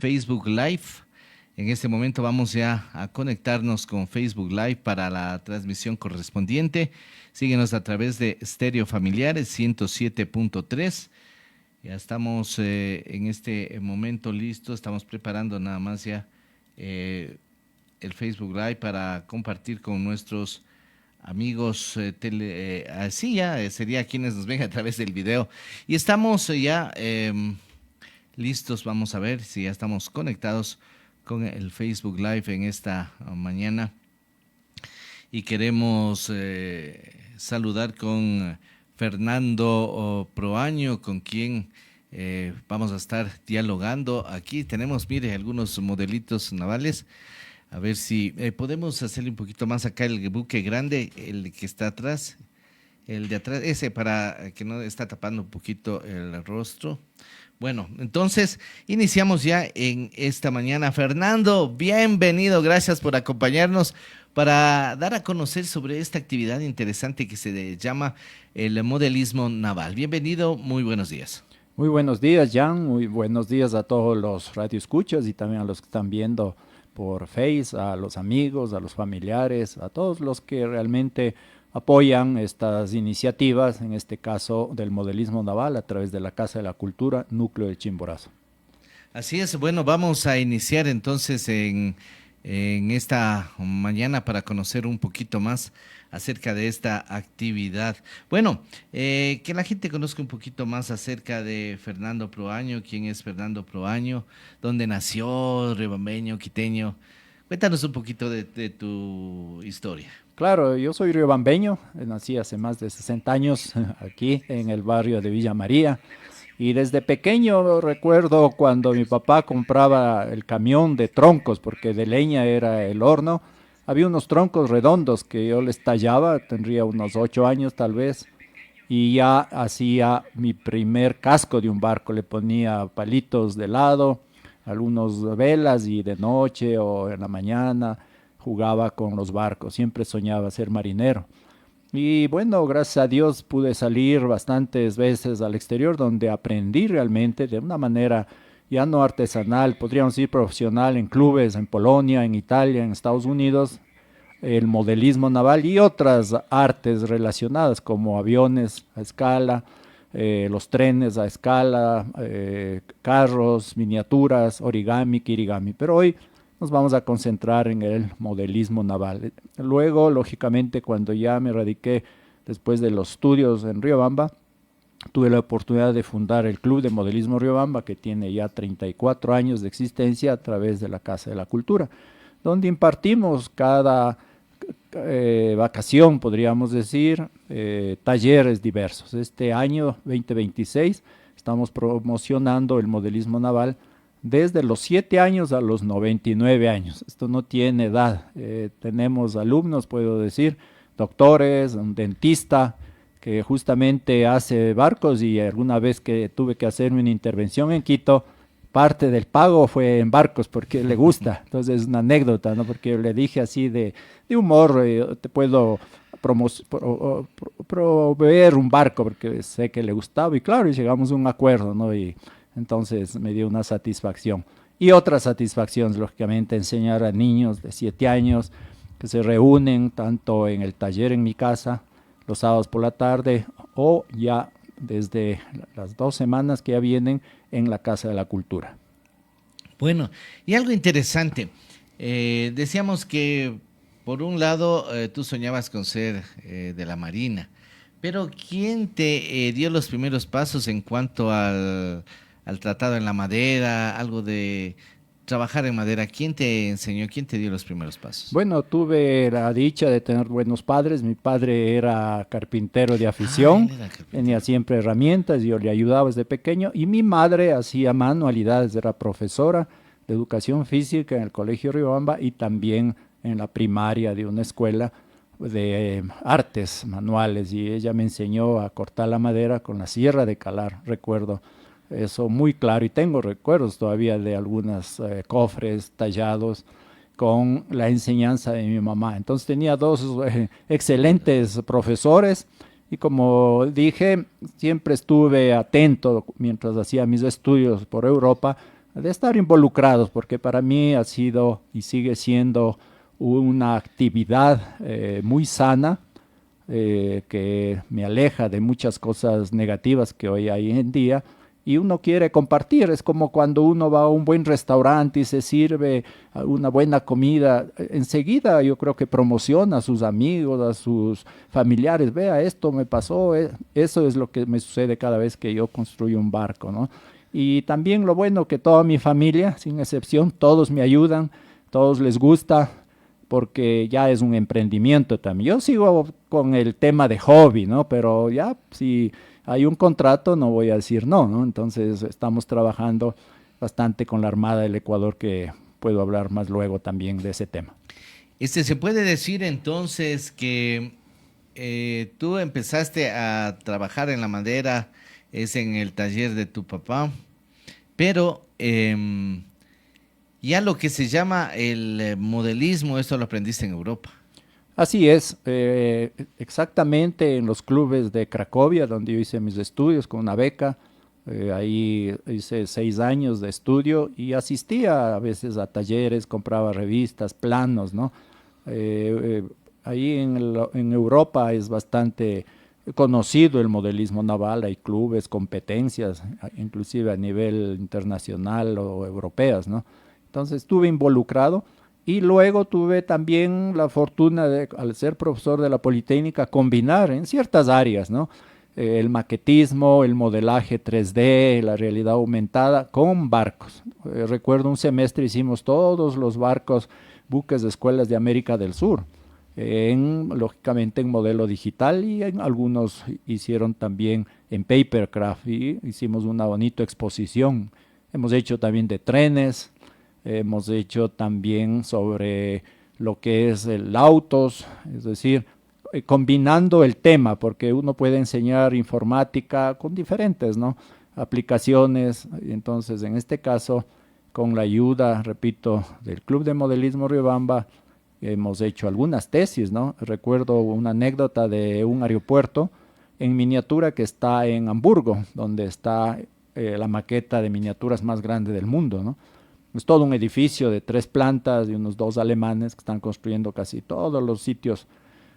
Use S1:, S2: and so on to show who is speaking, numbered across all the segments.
S1: Facebook Live. En este momento vamos ya a conectarnos con Facebook Live para la transmisión correspondiente. Síguenos a través de Stereo Familiares 107.3. Ya estamos en este momento listos, estamos preparando nada más ya el Facebook Live para compartir con nuestros amigos así ya sería quienes nos ven a través del video. Y estamos ya listos, vamos a ver si ya estamos conectados con el Facebook Live en esta mañana. Y queremos saludar con Fernando Proaño, con quien vamos a estar dialogando. Aquí tenemos, mire, algunos modelitos navales. A ver si podemos hacerle un poquito más acá el buque grande, el que está atrás. El de atrás, ese para que no está tapando un poquito el rostro. Bueno, entonces iniciamos ya en esta mañana. Fernando, bienvenido, gracias por acompañarnos para dar a conocer sobre esta actividad interesante que se llama el modelismo naval. Bienvenido, muy buenos días.
S2: Muy buenos días, Jan, muy buenos días a todos los radioescuchas y también a los que están viendo por Face, a los amigos, a los familiares, a todos los que realmente apoyan estas iniciativas, en este caso del modelismo naval a través de la Casa de la Cultura, Núcleo de Chimborazo.
S1: Así es, bueno, vamos a iniciar entonces en esta mañana para conocer un poquito más acerca de esta actividad. Bueno, que la gente conozca un poquito más acerca de Fernando Proaño, quién es Fernando Proaño, dónde nació, riobambeño, quiteño. Cuéntanos un poquito de tu historia.
S2: Claro, yo soy riobambeño, nací hace más de 60 años aquí en el barrio de Villa María. Y desde pequeño recuerdo cuando mi papá compraba el camión de troncos, porque de leña era el horno, había unos troncos redondos que yo les tallaba, tendría unos 8 años tal vez, y ya hacía mi primer casco de un barco, le ponía palitos de lado, algunos velas y de noche o en la mañana jugaba con los barcos, siempre soñaba ser marinero. Y bueno, gracias a Dios pude salir bastantes veces al exterior donde aprendí realmente de una manera ya no artesanal, podríamos decir profesional en clubes en Polonia, en Italia, en Estados Unidos, el modelismo naval y otras artes relacionadas como aviones a escala, los trenes a escala, carros, miniaturas, origami, kirigami. Pero hoy nos vamos a concentrar en el modelismo naval. Luego, lógicamente, cuando ya me radiqué después de los estudios en Riobamba, tuve la oportunidad de fundar el Club de Modelismo Riobamba, que tiene ya 34 años de existencia a través de la Casa de la Cultura, donde impartimos cada vacación, podríamos decir, talleres diversos. Este año 2026 estamos promocionando el modelismo naval desde los 7 años a los 99 años. Esto no tiene edad. Tenemos alumnos, puedo decir, doctores, un dentista que justamente hace barcos y alguna vez que tuve que hacerme una intervención en Quito, parte del pago fue en barcos porque le gusta. Entonces es una anécdota, ¿no? Porque le dije así de humor, te puedo proveer un barco porque sé que le gustaba y claro, y llegamos a un acuerdo, ¿no? Y entonces me dio una satisfacción. Y otra satisfacción, lógicamente, enseñar a niños de 7 años que se reúnen tanto en el taller en mi casa, los sábados por la tarde, o ya desde las 2 semanas que ya vienen en la Casa de la Cultura.
S1: Bueno, y algo interesante, decíamos que por un lado tú soñabas con ser de la Marina, pero ¿quién te dio los primeros pasos en cuanto al tratado en la madera, algo de trabajar en madera? ¿Quién te enseñó? ¿Quién te dio los primeros pasos?
S2: Bueno, tuve la dicha de tener buenos padres. Mi padre era carpintero de afición,
S1: Él era carpintero.
S2: tenía siempre herramientas, yo le ayudaba desde pequeño. Y mi madre hacía manualidades, era profesora de educación física en el Colegio Riobamba y también en la primaria de una escuela de artes manuales. Y ella me enseñó a cortar la madera con la sierra de calar, recuerdo eso muy claro y tengo recuerdos todavía de algunos cofres tallados con la enseñanza de mi mamá. Entonces tenía 2 excelentes profesores y como dije, siempre estuve atento mientras hacía mis estudios por Europa de estar involucrados, porque para mí ha sido y sigue siendo una actividad muy sana, que me aleja de muchas cosas negativas que hoy hay en día, y uno quiere compartir. Es como cuando uno va a un buen restaurante y se sirve una buena comida, enseguida yo creo que promociona a sus amigos, a sus familiares. Vea, esto me pasó. Eso es lo que me sucede cada vez que yo construyo un barco, ¿no? Y también lo bueno que toda mi familia, sin excepción, todos me ayudan, todos les gusta, porque ya es un emprendimiento también. Yo sigo con el tema de hobby, ¿no? Pero ya si hay un contrato no voy a decir no, ¿no? Entonces estamos trabajando bastante con la Armada del Ecuador, que puedo hablar más luego también de ese tema.
S1: Se puede decir entonces que tú empezaste a trabajar en la madera, es en el taller de tu papá, pero ya lo que se llama el modelismo, esto lo aprendiste en Europa.
S2: Así es, exactamente en los clubes de Cracovia, donde yo hice mis estudios con una beca. Ahí hice 6 años de estudio y asistía a veces a talleres, compraba revistas, planos, ¿no? Ahí en Europa es bastante conocido el modelismo naval, hay clubes, competencias, inclusive a nivel internacional o europeas, ¿no? Entonces estuve involucrado. Y luego tuve también la fortuna de, al ser profesor de la Politécnica, combinar en ciertas áreas, ¿no? El maquetismo, el modelaje 3D, la realidad aumentada con barcos. Recuerdo un semestre hicimos todos los barcos, buques de escuelas de América del Sur, lógicamente en modelo digital, y en algunos hicieron también en papercraft, y hicimos una bonita exposición. Hemos hecho también de trenes. Hemos hecho también sobre lo que es el autos, es decir, combinando el tema, porque uno puede enseñar informática con diferentes, ¿no?, aplicaciones. Entonces, en este caso, con la ayuda, repito, del Club de Modelismo Riobamba, hemos hecho algunas tesis, ¿no? Recuerdo una anécdota de un aeropuerto en miniatura que está en Hamburgo, donde está la maqueta de miniaturas más grande del mundo, ¿no? Es todo un edificio de 3 plantas y unos 2 alemanes que están construyendo casi todos los sitios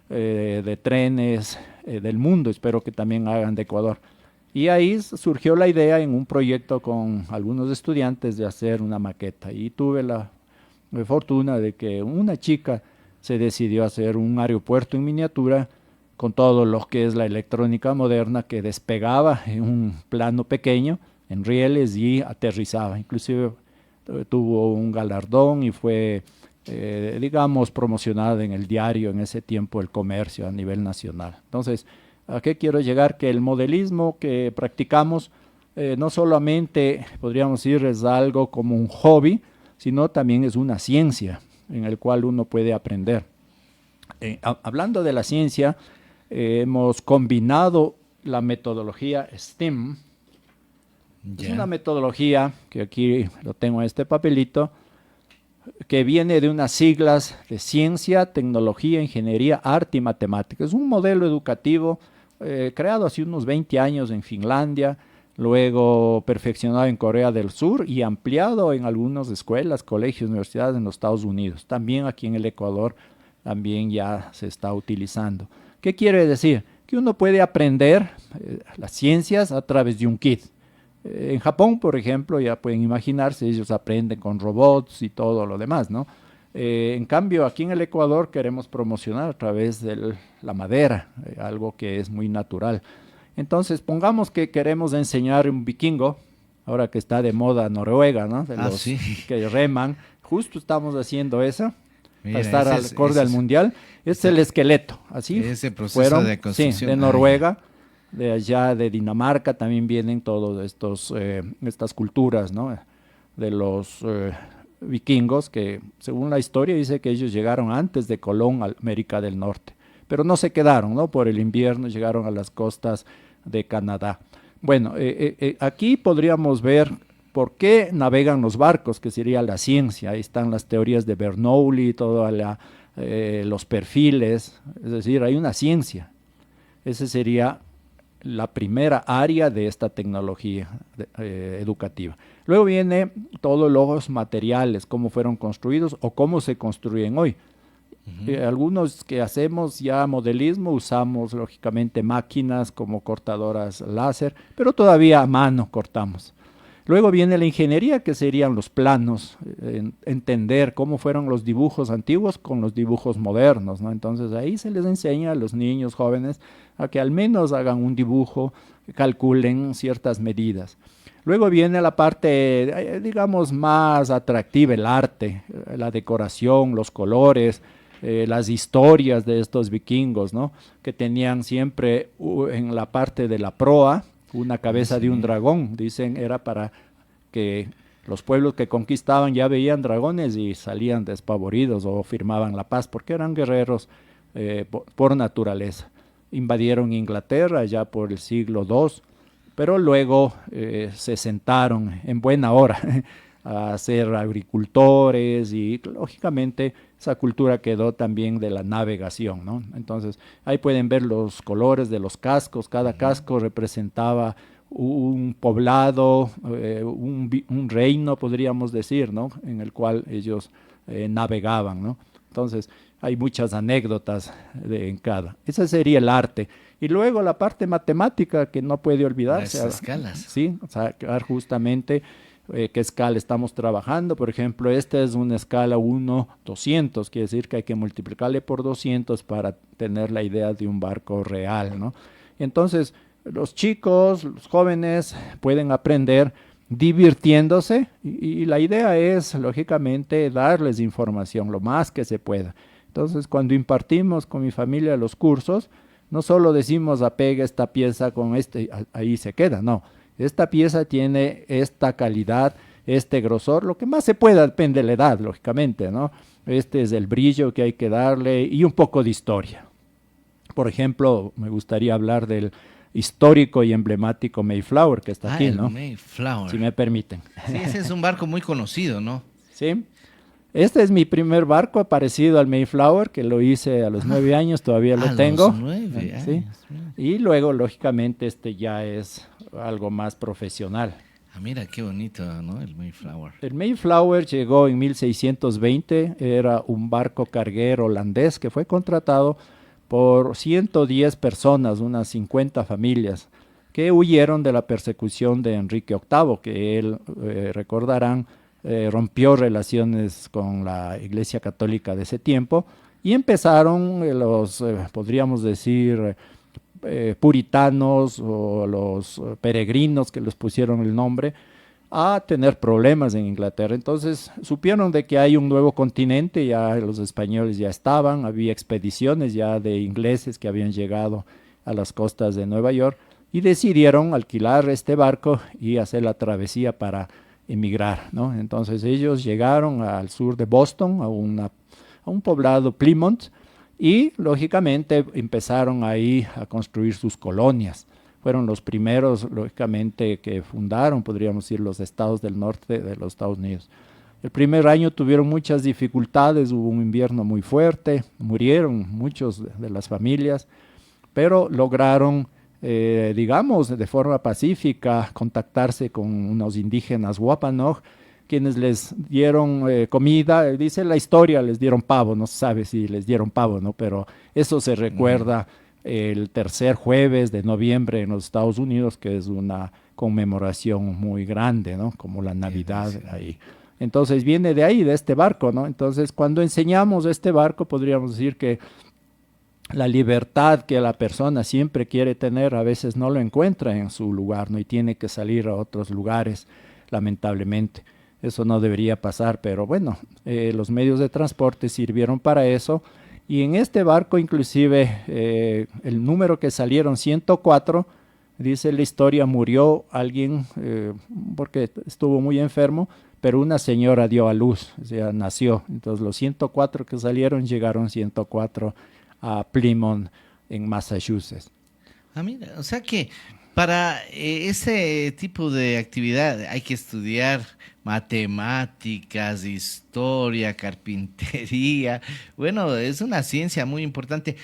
S2: de trenes del mundo. Espero que también hagan de Ecuador. Y ahí surgió la idea en un proyecto con algunos estudiantes de hacer una maqueta. Y tuve la fortuna de que una chica se decidió a hacer un aeropuerto en miniatura con todo lo que es la electrónica moderna, que despegaba en un plano pequeño, en rieles, y aterrizaba. Inclusive tuvo un galardón y fue, digamos, promocionada en el diario en ese tiempo El Comercio a nivel nacional. Entonces, ¿a qué quiero llegar? Que el modelismo que practicamos no solamente, podríamos decir, es algo como un hobby, sino también es una ciencia en el cual uno puede aprender. Hablando de la ciencia, hemos combinado la metodología STEAM. Es una metodología que aquí lo tengo en este papelito, que viene de unas siglas de ciencia, tecnología, ingeniería, arte y matemáticas. Es un modelo educativo creado hace unos 20 años en Finlandia, luego perfeccionado en Corea del Sur y ampliado en algunas escuelas, colegios, universidades en los Estados Unidos. También aquí en el Ecuador también ya se está utilizando. ¿Qué quiere decir? Que uno puede aprender las ciencias a través de un kit. En Japón, por ejemplo, ya pueden imaginarse, ellos aprenden con robots y todo lo demás, ¿no? En cambio, aquí en el Ecuador queremos promocionar a través de la madera, algo que es muy natural. Entonces, pongamos que queremos enseñar un vikingo, ahora que está de moda Noruega, ¿no? De los
S1: sí,
S2: que reman, justo estamos haciendo eso,
S1: mira,
S2: para estar acorde al mundial. Es el esqueleto, así
S1: ese proceso
S2: fueron,
S1: de construcción.
S2: de Noruega. De allá de Dinamarca también vienen todas estas culturas, ¿no?, de los vikingos, que según la historia dice que ellos llegaron antes de Colón a América del Norte, pero no se quedaron, ¿no? Por el invierno llegaron a las costas de Canadá. Bueno, aquí podríamos ver por qué navegan los barcos, que sería la ciencia. Ahí están las teorías de Bernoulli, todos los perfiles, es decir, hay una ciencia. Ese sería la primera área de esta tecnología educativa. Luego viene todos los materiales, cómo fueron construidos o cómo se construyen hoy. Algunos que hacemos ya modelismo usamos lógicamente máquinas como cortadoras láser, pero todavía a mano cortamos. Luego viene la ingeniería, que serían los planos, entender cómo fueron los dibujos antiguos con los dibujos modernos, ¿no? Entonces ahí se les enseña a los niños jóvenes a que al menos hagan un dibujo, calculen ciertas medidas. Luego viene la parte, digamos, más atractiva, el arte, la decoración, los colores, las historias de estos vikingos, ¿no? Que tenían siempre en la parte de la proa una cabeza de un dragón. Dicen era para que los pueblos que conquistaban ya veían dragones y salían despavoridos o firmaban la paz, porque eran guerreros por naturaleza. Invadieron Inglaterra ya por el siglo II, pero luego se sentaron en buena hora a ser agricultores y lógicamente esa cultura quedó también de la navegación, ¿no? Entonces ahí pueden ver los colores de los cascos, cada casco representaba un poblado, un reino podríamos decir, ¿no? En el cual ellos navegaban, ¿no? Entonces hay muchas anécdotas en cada. Ese sería el arte. Y luego la parte matemática que no puede olvidarse.
S1: Las escalas.
S2: Sí, sacar justamente qué escala estamos trabajando. Por ejemplo, esta es una escala 1:200, quiere decir que hay que multiplicarle por 200 para tener la idea de un barco real, ¿no? Entonces, los chicos, los jóvenes pueden aprender divirtiéndose y la idea es, lógicamente, darles información lo más que se pueda. Entonces, cuando impartimos con mi familia los cursos, no solo decimos apegue esta pieza con este, ahí se queda, no. Esta pieza tiene esta calidad, este grosor, lo que más se pueda, depende de la edad, lógicamente, ¿no? Este es el brillo que hay que darle y un poco de historia. Por ejemplo, me gustaría hablar del histórico y emblemático Mayflower, que está aquí, ¿no?
S1: Mayflower.
S2: Si me permiten.
S1: Sí, ese es un barco muy conocido, ¿no?
S2: Sí. Este es mi primer barco parecido al Mayflower, que lo hice a los 9 años, todavía lo tengo.
S1: A los 9 años.
S2: Sí. Y luego, lógicamente, este ya es algo más profesional.
S1: Ah, mira, qué bonito, ¿no? El Mayflower.
S2: El Mayflower llegó en 1620, era un barco carguero holandés que fue contratado por 110 personas, unas 50 familias, que huyeron de la persecución de Enrique VIII, que él, recordarán, rompió relaciones con la Iglesia Católica de ese tiempo y empezaron los, podríamos decir, puritanos o los peregrinos que les pusieron el nombre, a tener problemas en Inglaterra. Entonces supieron de que hay un nuevo continente, ya los españoles ya estaban, había expediciones ya de ingleses que habían llegado a las costas de Nueva York y decidieron alquilar este barco y hacer la travesía para emigrar, ¿no? Entonces ellos llegaron al sur de Boston, a un poblado Plymouth, y lógicamente empezaron ahí a construir sus colonias. Fueron los primeros, lógicamente, que fundaron, podríamos decir, los estados del norte de los Estados Unidos. El primer año tuvieron muchas dificultades, hubo un invierno muy fuerte, murieron muchos de las familias, pero lograron, digamos, de forma pacífica, contactarse con unos indígenas Wampanoag, quienes les dieron comida, dice la historia, les dieron pavo, no se sabe si les dieron pavo, ¿no? Pero eso se recuerda el tercer jueves de noviembre en los Estados Unidos, que es una conmemoración muy grande, ¿no? Como la Navidad ahí. Entonces viene de ahí, de este barco, ¿no? Entonces cuando enseñamos este barco, podríamos decir que la libertad que la persona siempre quiere tener, a veces no lo encuentra en su lugar, ¿no? Y tiene que salir a otros lugares, lamentablemente. Eso no debería pasar, pero bueno, los medios de transporte sirvieron para eso. Y en este barco, inclusive, el número que salieron, 104, dice la historia, murió alguien porque estuvo muy enfermo, pero una señora dio a luz, o sea, nació. Entonces los 104 que salieron, llegaron 104 a Plymouth, en Massachusetts.
S1: Ah, mira, o sea que para ese tipo de actividad hay que estudiar matemáticas, historia, carpintería. Bueno, es una ciencia muy importante.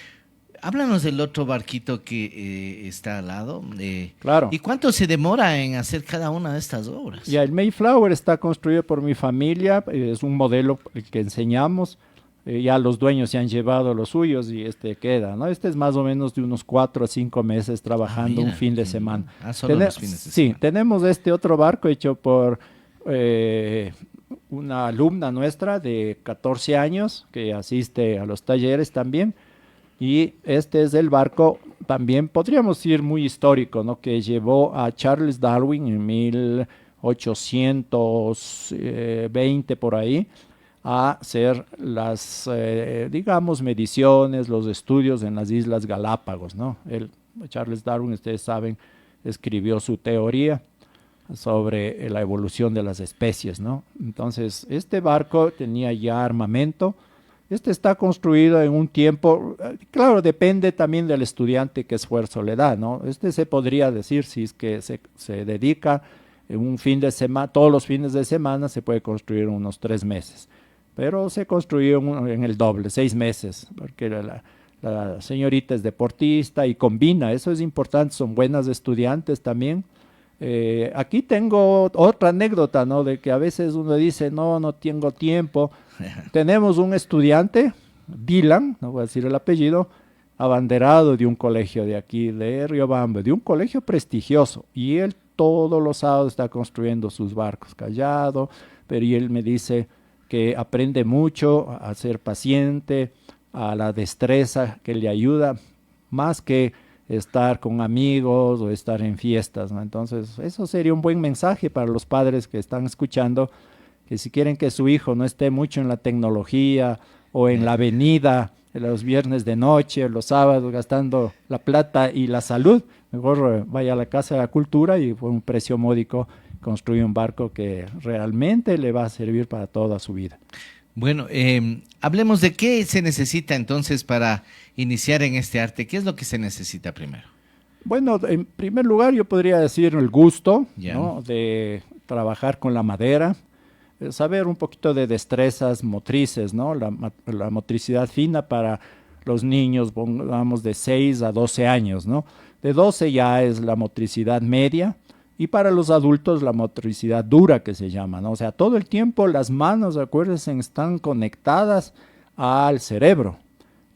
S1: Háblanos del otro barquito que está al lado.
S2: Claro.
S1: ¿Y cuánto se demora en hacer cada una de estas obras?
S2: Ya el Mayflower está construido por mi familia, es un modelo que enseñamos. Ya los dueños se han llevado los suyos y este queda, ¿no? Este es más o menos de unos 4 a 5 meses trabajando un fin de semana.
S1: Solo los fines de
S2: sí,
S1: semana.
S2: tenemos este otro barco hecho por una alumna nuestra de 14 años que asiste a los talleres también. Y este es el barco, también podríamos decir muy histórico, ¿no? Que llevó a Charles Darwin en 1820 por ahí a hacer las, digamos, mediciones, los estudios en las Islas Galápagos, ¿no? Charles Darwin, ustedes saben, escribió su teoría sobre la evolución de las especies, ¿no? Entonces, este barco tenía ya armamento. Este está construido en un tiempo, claro, depende también del estudiante qué esfuerzo le da, ¿no? Este se podría decir, si es que se dedica en un fin de semana, todos los fines de semana se puede construir en unos 3 meses, pero se construyó en el doble, 6 meses, porque la señorita es deportista y combina, eso es importante, son buenas estudiantes también. Aquí tengo otra anécdota, ¿no? De que a veces uno dice, no tengo tiempo. Tenemos un estudiante, Dylan, no voy a decir el apellido, abanderado de un colegio de aquí, de Riobamba, de un colegio prestigioso, y él todos los sábados está construyendo sus barcos, callado, pero y él me dice que aprende mucho a ser paciente, a la destreza que le ayuda, más que estar con amigos o estar en fiestas, ¿no? Entonces, eso sería un buen mensaje para los padres que están escuchando, que si quieren que su hijo no esté mucho en la tecnología o en la avenida los viernes de noche, los sábados, gastando la plata y la salud, mejor vaya a la Casa de la Cultura y por un precio módico construye un barco que realmente le va a servir para toda su vida.
S1: Bueno, hablemos de qué se necesita entonces para iniciar en este arte. ¿Qué es lo que se necesita primero?
S2: Bueno, en primer lugar yo podría decir el gusto,
S1: Ya.
S2: ¿no? De trabajar con la madera, saber un poquito de destrezas motrices, ¿no? La motricidad fina para los niños, pongamos de 6 a 12 años, ¿no? De 12 ya es la motricidad media. Y para los adultos la motricidad dura que se llama, ¿no? O sea, todo el tiempo las manos, acuérdense, están conectadas al cerebro.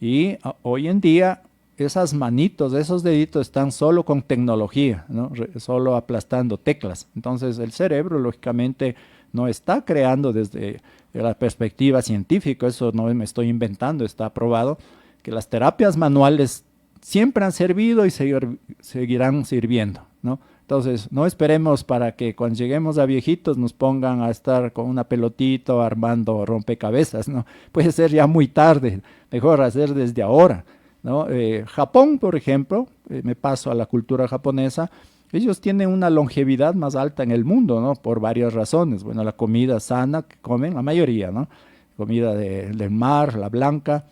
S2: Y hoy en día esas manitos, esos deditos están solo con tecnología, ¿no? Solo aplastando teclas. Entonces el cerebro, lógicamente, no está creando desde la perspectiva científica, eso no me estoy inventando, está probado, que las terapias manuales siempre han servido y seguirán sirviendo, ¿no? Entonces, no esperemos para que cuando lleguemos a viejitos nos pongan a estar con una pelotita armando rompecabezas, ¿no? Puede ser ya muy tarde, mejor hacer desde ahora, ¿no? Japón, por ejemplo, me paso a la cultura japonesa, ellos tienen una longevidad más alta en el mundo, ¿no? Por varias razones. Bueno, la comida sana que comen, la mayoría, ¿no? Comida del mar, la blanca.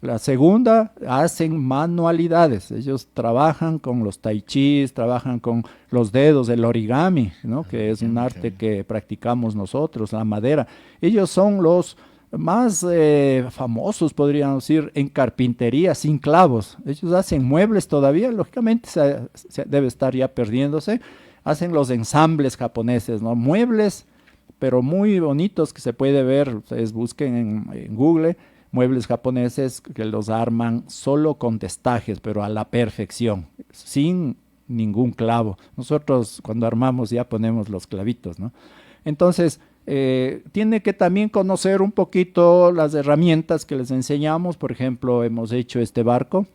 S2: La segunda, hacen manualidades. Ellos trabajan con los tai chis, trabajan con los dedos, el origami, ¿no? Que es un arte que practicamos nosotros, la madera. Ellos son los más famosos, podríamos decir, en carpintería sin clavos. Ellos hacen muebles todavía, lógicamente se debe estar ya perdiéndose. Hacen los ensambles japoneses, ¿no? Muebles, pero muy bonitos que se puede ver, ustedes busquen en Google, muebles japoneses que los arman solo con testajes, pero a la perfección, sin ningún clavo. Nosotros cuando armamos ya ponemos los clavitos, ¿no? Entonces, tiene que también conocer un poquito las herramientas que les enseñamos. Por ejemplo, hemos hecho este barco,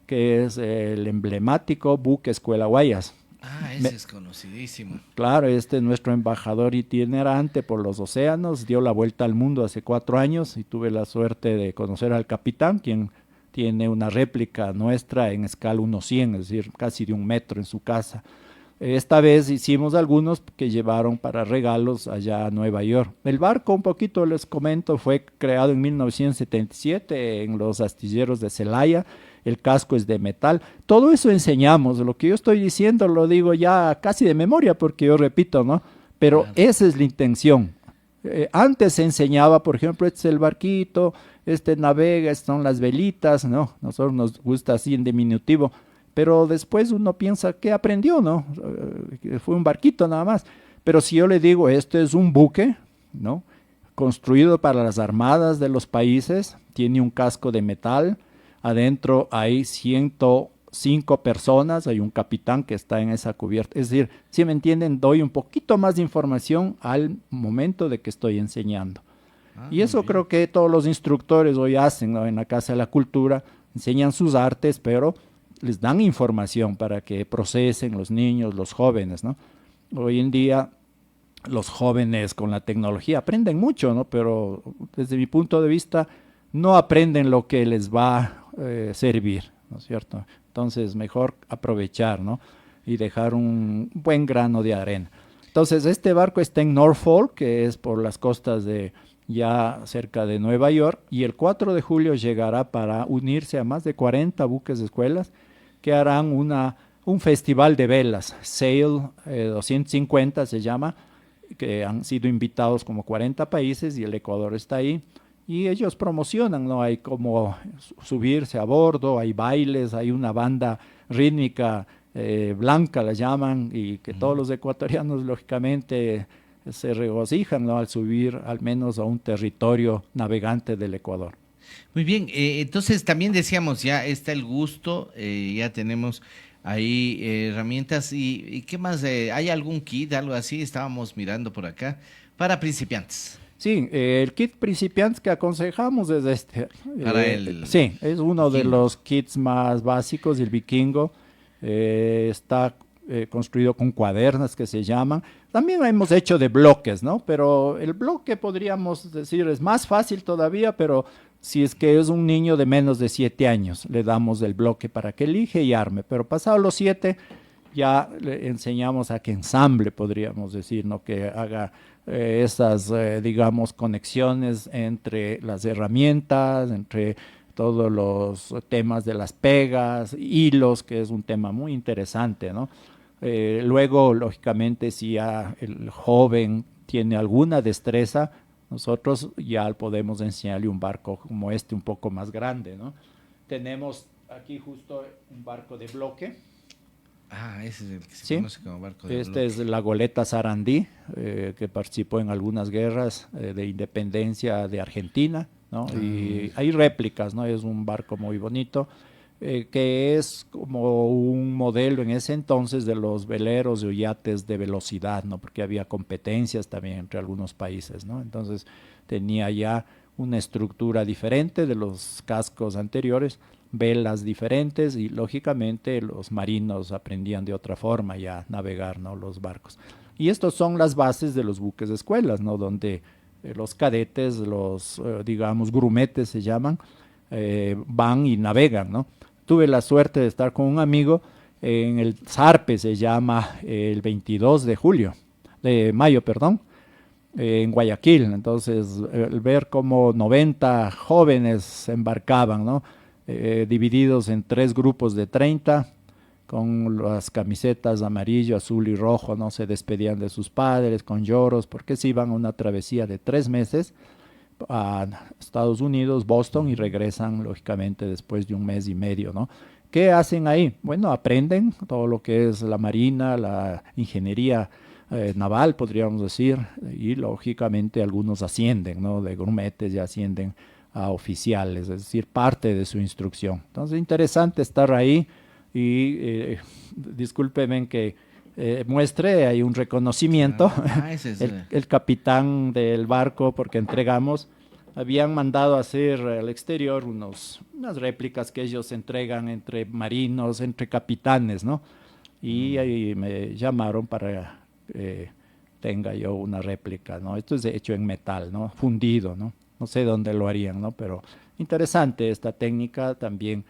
S2: que es el emblemático buque Escuela Guayas.
S1: Ah, ese es conocidísimo.
S2: Claro, este es nuestro embajador itinerante por los océanos, dio la vuelta al mundo hace 4 años y tuve la suerte de conocer al capitán, quien tiene una réplica nuestra en escala 1:100, es decir, casi de 1 metro en su casa. Esta vez hicimos algunos que llevaron para regalos allá a Nueva York. El barco, un poquito les comento, fue creado en 1977 en los astilleros de Celaya. El casco es de metal. Todo eso enseñamos. Lo que yo estoy diciendo lo digo ya casi de memoria porque yo repito, ¿no? Pero claro, esa es la intención. Antes se enseñaba, por ejemplo, este es el barquito, este navega, estas son las velitas, ¿no? Nosotros nos gusta así en diminutivo, pero después uno piensa que aprendió, ¿no? Que fue un barquito nada más. Pero si yo le digo, esto es un buque, ¿no? Construido para las armadas de los países, tiene un casco de metal, adentro hay 105 personas, hay un capitán que está en esa cubierta. Es decir, si me entienden, doy un poquito más de información al momento de que estoy enseñando. Y eso creo que todos los instructores hoy hacen, ¿no? En la Casa de la Cultura, enseñan sus artes, pero les dan información para que procesen los niños, los jóvenes, ¿no? Hoy en día los jóvenes con la tecnología aprenden mucho, ¿no? Pero desde mi punto de vista no aprenden lo que les va a servir, ¿no es cierto? Entonces mejor aprovechar, ¿no? Y dejar un buen grano de arena. Entonces este barco está en Norfolk, que es por las costas de ya cerca de Nueva York, y el 4 de julio llegará para unirse a más de 40 buques de escuelas que harán un festival de velas, Sail 250 se llama, que han sido invitados como 40 países y el Ecuador está ahí. Y ellos promocionan, ¿no? Hay como subirse a bordo, hay bailes, hay una banda rítmica blanca, la llaman, y que todos los ecuatorianos, lógicamente, se regocijan, ¿no? Al subir al menos a un territorio navegante del Ecuador.
S1: Muy bien, entonces también decíamos, ya está el gusto, ya tenemos ahí herramientas y ¿qué más? ¿Hay algún kit, algo así? Estábamos mirando por acá, para principiantes.
S2: Sí, el kit principiantes que aconsejamos es este.
S1: Para el
S2: Sí, es uno de
S1: vikingo.
S2: los kits más básicos, el vikingo. Está construido con cuadernas que se llaman. También hemos hecho de bloques, ¿no? Pero el bloque podríamos decir es más fácil todavía, pero si es que es un niño de menos de 7 años, le damos el bloque para que elige y arme. Pero pasados los 7, ya le enseñamos a que ensamble, podríamos decir, ¿no? Que haga esas, digamos, conexiones entre las herramientas, entre todos los temas de las pegas, hilos, que es un tema muy interesante, ¿no? Luego, lógicamente, si ya el joven tiene alguna destreza, nosotros ya podemos enseñarle un barco como este, un poco más grande, ¿no? Tenemos aquí justo un barco de bloque.
S1: Ah, ese es el que se
S2: Sí,
S1: conoce como barco de
S2: este
S1: bloque.
S2: es la goleta Sarandí, que participó en algunas guerras de independencia de Argentina, ¿no? Y hay réplicas, ¿no? Es un barco muy bonito, que es como un modelo en ese entonces de los veleros o yates de velocidad, ¿no? Porque había competencias también entre algunos países, ¿no? Entonces tenía ya una estructura diferente de los cascos anteriores, velas diferentes y lógicamente los marinos aprendían de otra forma ya a navegar, ¿no? Los barcos. Y estos son las bases de los buques de escuelas, ¿no? Donde los cadetes, los, digamos, grumetes se llaman, van y navegan, ¿no? Tuve la suerte de estar con un amigo en el Zarpe, se llama el 22 de mayo, perdón, en Guayaquil. Entonces, el ver cómo 90 jóvenes se embarcaban, ¿no? Divididos en 3 grupos de 30, con las camisetas amarillo, azul y rojo, no se despedían de sus padres con lloros, porque se iban a una travesía de 3 meses a Estados Unidos, Boston, y regresan lógicamente después de un mes y medio, ¿no? ¿Qué hacen ahí? Bueno, aprenden todo lo que es la marina, la ingeniería naval, podríamos decir, y lógicamente algunos ascienden, ¿no? De grumetes ya ascienden a oficiales, es decir, parte de su instrucción. Entonces, interesante estar ahí y discúlpenme que muestre, hay un reconocimiento.
S1: Ese es.
S2: El capitán del barco, porque entregamos, habían mandado a hacer al exterior unas réplicas que ellos entregan entre marinos, entre capitanes, ¿no? Y ahí me llamaron para que tenga yo una réplica, ¿no? Esto es hecho en metal, ¿no? Fundido, ¿no? No sé dónde lo harían, ¿no? Pero interesante esta técnica también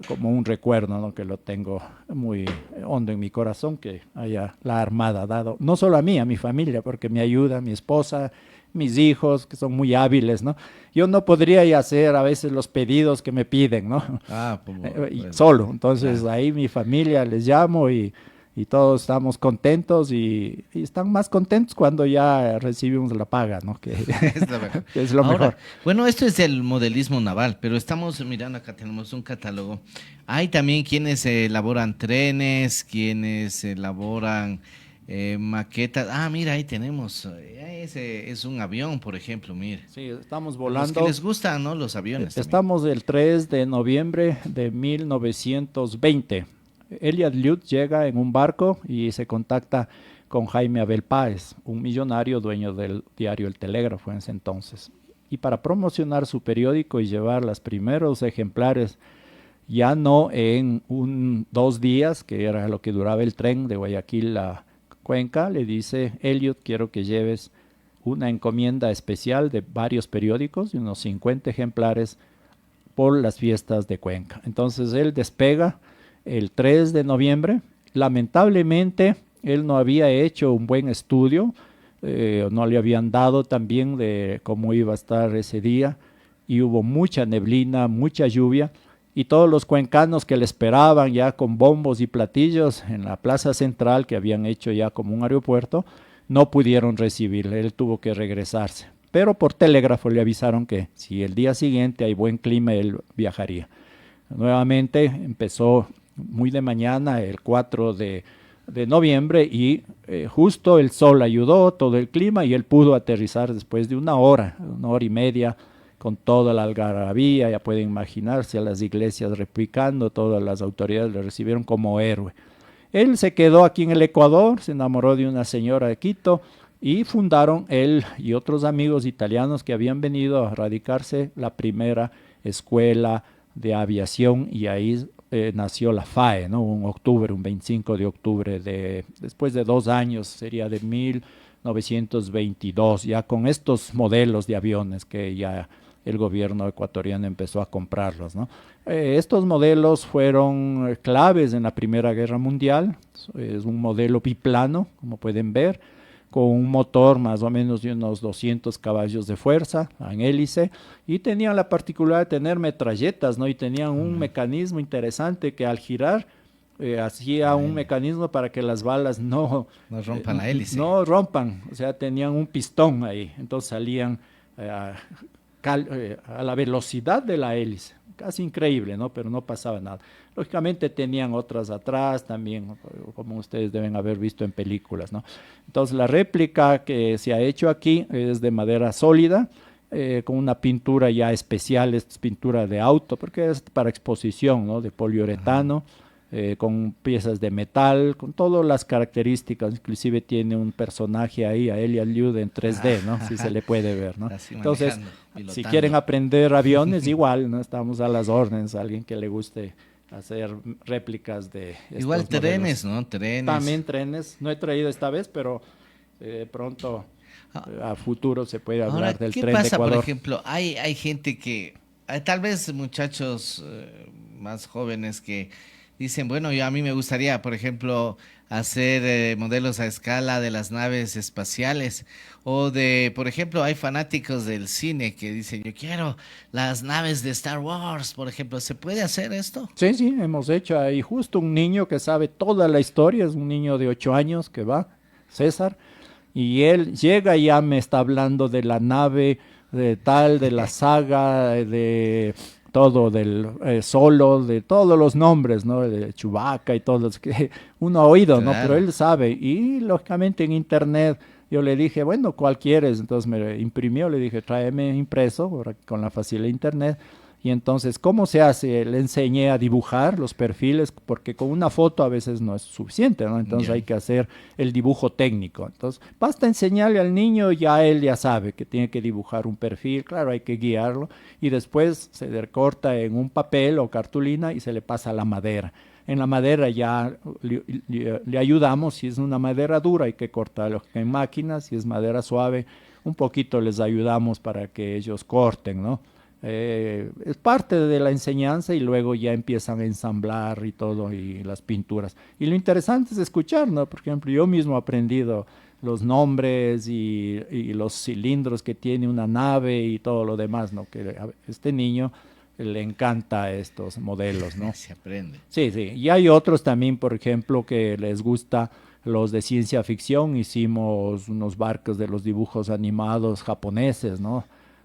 S2: como un recuerdo, ¿no? Que lo tengo muy hondo en mi corazón, que haya la Armada dado, no solo a mí, a mi familia, porque me ayuda mi esposa, mis hijos, que son muy hábiles, ¿no? Yo no podría ya hacer a veces los pedidos que me piden, ¿no?
S1: Ah, pues,
S2: Y
S1: bueno,
S2: solo, entonces
S1: claro.
S2: ahí mi familia les llamo y y todos estamos contentos y están más contentos cuando ya recibimos la paga, ¿no? Que,
S1: Es lo mejor.
S2: que es lo
S1: Ahora,
S2: mejor.
S1: bueno, esto es el modelismo naval, pero estamos mirando acá, tenemos un catálogo. Hay también quienes elaboran trenes, quienes elaboran maquetas. Ah, mira, ahí tenemos. Ese es un avión, por ejemplo, mire.
S2: Sí, estamos
S1: A los que
S2: volando.
S1: les gustan, ¿no? Los aviones también.
S2: Estamos el 3 de noviembre de 1920. Elliot Liud llega en un barco y se contacta con Jaime Abel Páez, un millonario dueño del diario El Telégrafo en ese entonces. Y para promocionar su periódico y llevar los primeros ejemplares, ya no en 2 días, que era lo que duraba el tren de Guayaquil a Cuenca, le dice: Elliot, quiero que lleves una encomienda especial de varios periódicos, de unos 50 ejemplares, por las fiestas de Cuenca. Entonces él despega el 3 de noviembre. Lamentablemente él no había hecho un buen estudio, no le habían dado también de cómo iba a estar ese día, y hubo mucha neblina, mucha lluvia, y todos los cuencanos que le esperaban ya con bombos y platillos en la plaza central, que habían hecho ya como un aeropuerto, no pudieron recibirle. Él tuvo que regresarse. Pero por telégrafo le avisaron que si el día siguiente hay buen clima, él viajaría. Nuevamente empezó muy de mañana, el 4 de noviembre, y justo el sol ayudó, todo el clima, y él pudo aterrizar después de una hora y media, con toda la algarabía. Ya pueden imaginarse a las iglesias replicando, todas las autoridades le recibieron como héroe. Él se quedó aquí en el Ecuador, se enamoró de una señora de Quito, y fundaron él y otros amigos italianos que habían venido a radicarse la primera escuela de aviación, y ahí nació la FAE, ¿no? Un 25 de octubre, después de 2 años, sería de 1922, ya con estos modelos de aviones que ya el gobierno ecuatoriano empezó a comprarlos, ¿no? Estos modelos fueron claves en la Primera Guerra Mundial. Es un modelo biplano, como pueden ver, con un motor más o menos de unos 200 caballos de fuerza en hélice, y tenían la particularidad de tener metralletas, ¿no? Y tenían un mecanismo interesante que al girar hacía un mecanismo para que las balas
S1: No rompan la hélice.
S2: no rompan, o sea, tenían un pistón ahí, entonces salían eh, a la velocidad de la hélice. Casi increíble, ¿no? Pero no pasaba nada. Lógicamente tenían otras atrás también, como ustedes deben haber visto en películas, ¿no? Entonces la réplica que se ha hecho aquí es de madera sólida, con una pintura ya especial. Esta es pintura de auto, porque es para exposición, ¿no? De poliuretano, con piezas de metal, con todas las características. Inclusive tiene un personaje ahí, a Elliot Liud, en 3D, ¿no? Si se le puede ver, ¿no?
S1: Así
S2: Entonces,
S1: pilotando.
S2: si quieren aprender aviones, igual, ¿no? Estamos a las órdenes, alguien que le guste hacer réplicas de estos
S1: Igual trenes,
S2: modelos.
S1: ¿no? Trenes.
S2: También trenes, no he traído esta vez, pero pronto, a futuro, se puede hablar
S1: Ahora,
S2: del
S1: ¿qué
S2: tren de
S1: pasa, por
S2: Ecuador.
S1: ejemplo? Hay gente que, tal vez muchachos más jóvenes que dicen, bueno, a mí me gustaría, por ejemplo, hacer modelos a escala de las naves espaciales, o de, por ejemplo, hay fanáticos del cine que dicen, yo quiero las naves de Star Wars, por ejemplo. ¿Se puede hacer esto?
S2: Sí, sí, hemos hecho ahí justo un niño que sabe toda la historia, es un niño de 8 años que va, César, y él llega y ya me está hablando de la nave, de tal, de la saga, de todo, del Solo, de todos los nombres, ¿no? De Chewbacca y todos los que uno ha oído, ¿no? Pero
S1: Claro.
S2: él sabe, y lógicamente en internet yo le dije, bueno, ¿cuál quieres? Entonces me imprimió, le dije, tráeme impreso, ahora con la facilidad de internet. Y entonces, ¿cómo se hace? Le enseñé a dibujar los perfiles, porque con una foto a veces no es suficiente, ¿no? Entonces
S1: Ya.
S2: hay que hacer el dibujo técnico. Entonces, basta enseñarle al niño, ya él ya sabe que tiene que dibujar un perfil, claro, hay que guiarlo, y después se recorta en un papel o cartulina y se le pasa a la madera. En la madera ya le ayudamos. Si es una madera dura hay que cortarlo en máquinas, si es madera suave, un poquito les ayudamos para que ellos corten, ¿no? Es parte de la enseñanza, y luego ya empiezan a ensamblar y todo, y las pinturas. Y lo interesante es escuchar, ¿no? Por ejemplo, yo mismo he aprendido los nombres y los cilindros que tiene una nave y todo lo demás, ¿no? Que este niño le encanta estos modelos, ¿no?
S1: Se aprende.
S2: Sí, sí. Y hay otros también, por ejemplo, que les gusta los de ciencia ficción. Hicimos unos barcos de los dibujos animados japoneses, ¿no?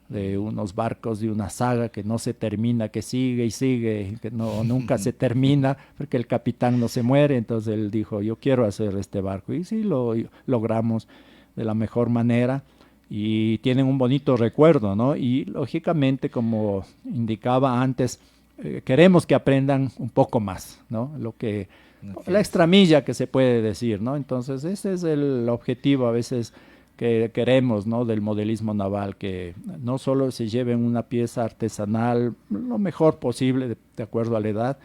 S2: De unos barcos de una saga que no se termina, que sigue y sigue, que no, nunca se termina, porque el capitán no se muere. Entonces él dijo, yo quiero hacer este barco. Y sí, lo logramos de la mejor manera. Y tienen un bonito recuerdo, ¿no? Y lógicamente, como indicaba antes, queremos que aprendan un poco más, ¿no? La extra milla que se puede decir, ¿no? Entonces, ese es el objetivo a veces que queremos, ¿no? Del modelismo naval, que no solo se lleven una pieza artesanal lo mejor posible, de acuerdo a la edad,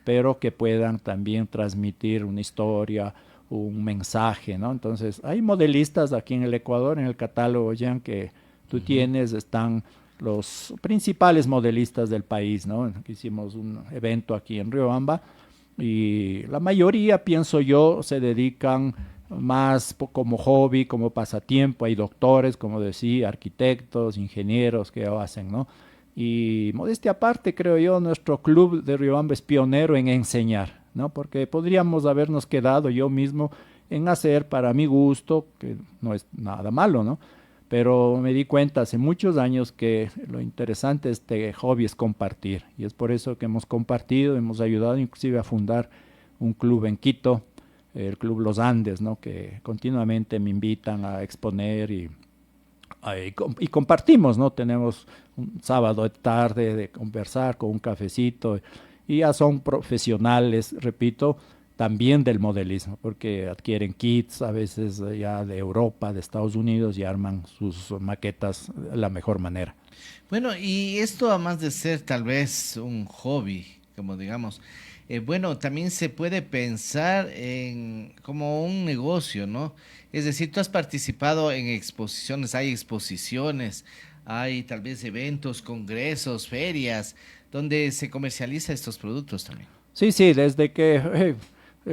S2: pero que puedan también transmitir una historia, un mensaje, ¿no? Entonces, hay modelistas aquí en el Ecuador, en el catálogo, Jan, que tú tienes, están los principales modelistas del país, ¿no? Hicimos un evento aquí en Riobamba y la mayoría, pienso yo, se dedican más como hobby, como pasatiempo. Hay doctores, como decía, arquitectos, ingenieros que lo hacen, ¿no? Y modestia aparte, creo yo, nuestro club de Riobamba es pionero en enseñar, ¿no? Porque podríamos habernos quedado yo mismo en hacer para mi gusto, que no es nada malo, ¿no? Pero me di cuenta hace muchos años que lo interesante de este hobby es compartir. Y es por eso que hemos compartido, hemos ayudado inclusive a fundar un club en Quito, el Club Los Andes, ¿no? Que continuamente me invitan a exponer y compartimos, ¿no? Tenemos un sábado de tarde de conversar con un cafecito y ya son profesionales, repito, también del modelismo, porque adquieren kits a veces ya de Europa, de Estados Unidos y arman sus maquetas de la mejor manera.
S1: Bueno, y esto además de ser tal vez un hobby, como digamos, bueno, también se puede pensar en como un negocio, ¿no? Es decir, tú has participado en exposiciones, hay exposiciones, hay tal vez eventos, congresos, ferias, donde se comercializa estos productos también.
S2: Sí, sí, desde que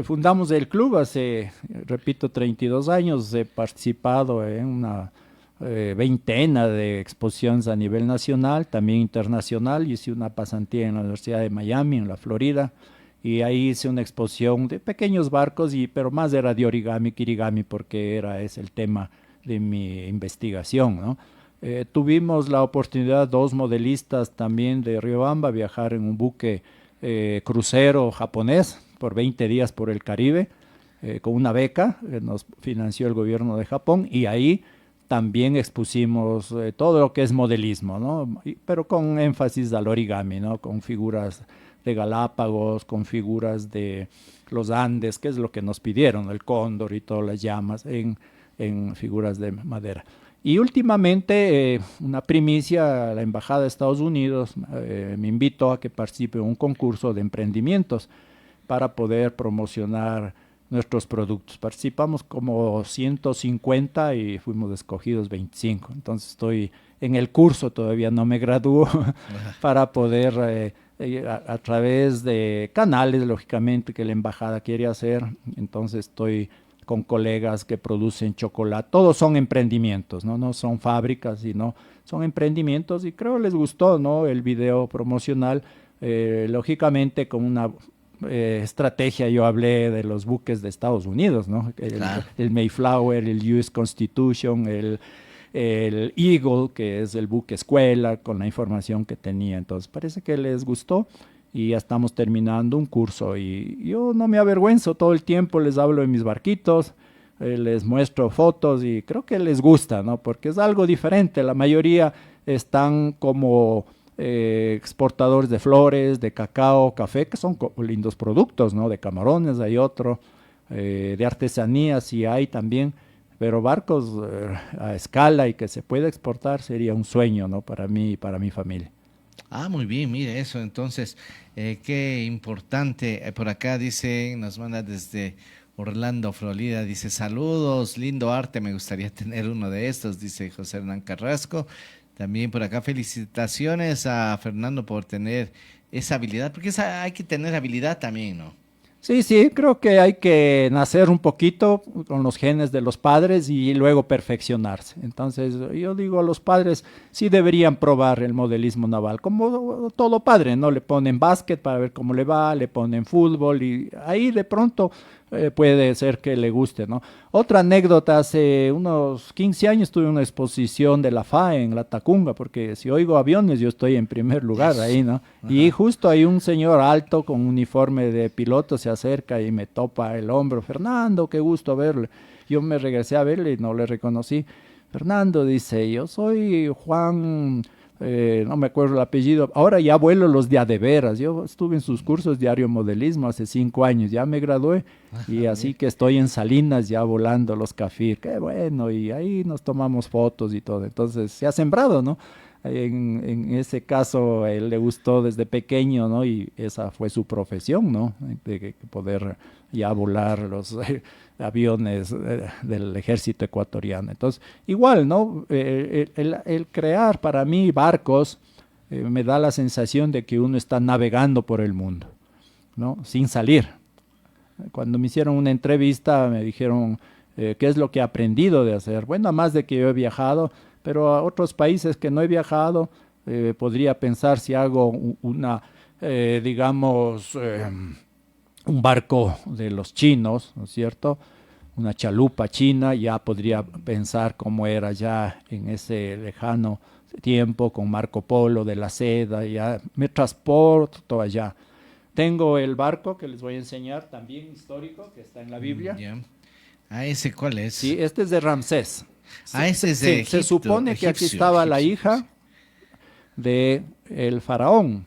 S2: fundamos el club hace, repito, 32 años, he participado en una veintena de exposiciones a nivel nacional, también internacional. Hice una pasantía en la Universidad de Miami, en la Florida, y ahí hice una exposición de pequeños barcos, pero más era de origami, kirigami, porque es el tema de mi investigación, ¿no? Tuvimos la oportunidad, dos modelistas también de Riobamba, viajar en un buque crucero japonés por 20 días por el Caribe, con una beca que nos financió el gobierno de Japón, y ahí también expusimos todo lo que es modelismo, ¿no? Pero con énfasis al origami, ¿no? Con figuras de Galápagos, con figuras de los Andes, que es lo que nos pidieron, el cóndor y todas las llamas en figuras de madera. Y últimamente, una primicia, la Embajada de Estados Unidos me invitó a que participe en un concurso de emprendimientos para poder promocionar nuestros productos. Participamos como 150 y fuimos escogidos 25. Entonces estoy en el curso, todavía no me gradúo, para poder, a través de canales, lógicamente, que la embajada quiere hacer. Entonces estoy con colegas que producen chocolate. Todos son emprendimientos, ¿no? No son fábricas, sino son emprendimientos, y creo les gustó, ¿no? El video promocional, lógicamente con una estrategia. Yo hablé de los buques de Estados Unidos, ¿no?
S1: Claro.
S2: El Mayflower, el US Constitution, el Eagle, que es el buque escuela, con la información que tenía. Entonces parece que les gustó y ya estamos terminando un curso, y yo no me avergüenzo, todo el tiempo les hablo de mis barquitos, les muestro fotos y creo que les gusta, ¿no? Porque es algo diferente. La mayoría están como exportadores de flores, de cacao, café, que son lindos productos, ¿no? De camarones hay otro, de artesanías sí hay también, pero barcos a escala y que se pueda exportar sería un sueño, ¿no? Para mí y para mi familia.
S1: Ah, muy bien, mire eso. Entonces, qué importante. Por acá dice, nos manda desde Orlando, Florida, dice, saludos, lindo arte, me gustaría tener uno de estos, dice José Hernán Carrasco. También por acá, felicitaciones a Fernando por tener esa habilidad, porque hay que tener habilidad también, ¿no?
S2: Sí, sí, creo que hay que nacer un poquito con los genes de los padres y luego perfeccionarse. Entonces, yo digo a los padres, sí deberían probar el modelismo naval, como todo padre, ¿no? Le ponen básquet para ver cómo le va, le ponen fútbol y ahí de pronto puede ser que le guste, ¿no? Otra anécdota, hace unos 15 años tuve una exposición de la FAE en La Tacunga, porque si oigo aviones yo estoy en primer lugar ahí,
S1: Eso.
S2: ¿no? Y
S1: Ajá.
S2: justo hay un señor alto con uniforme de piloto se acerca y me topa el hombro. Fernando, qué gusto verle. Yo me regresé a verle y no le reconocí. Fernando dice, yo soy Juan, no me acuerdo el apellido. Ahora ya vuelo los de veras. Yo estuve en sus cursos de aeromodelismo hace 5 años. Ya me gradué y
S1: Ajá,
S2: así
S1: mira.
S2: que estoy en Salinas ya volando los Cafir. Qué bueno. Y ahí nos tomamos fotos y todo. Entonces se ha sembrado, ¿no? En ese caso, a él le gustó desde pequeño, ¿no? Y esa fue su profesión, ¿no? De poder ya volar los aviones del ejército ecuatoriano. Entonces, igual, ¿no? El crear para mí barcos me da la sensación de que uno está navegando por el mundo, ¿no? Sin salir. Cuando me hicieron una entrevista me dijeron qué es lo que he aprendido de hacer. Bueno, más de que yo he viajado, pero a otros países que no he viajado, podría pensar si hago digamos, un barco de los chinos, ¿no es cierto? Una chalupa china, ya podría pensar cómo era ya en ese lejano tiempo con Marco Polo de la seda, ya me transporto allá. Tengo el barco que les voy a enseñar, también histórico, que está en la Biblia.
S1: Ya. ¿A ese cuál es?
S2: Sí, este es de Ramsés.
S1: Ah, ese es de
S2: Sí, se
S1: Egipto,
S2: supone que aquí
S1: egipcio,
S2: estaba la
S1: egipcio,
S2: hija
S1: egipcio.
S2: de el faraón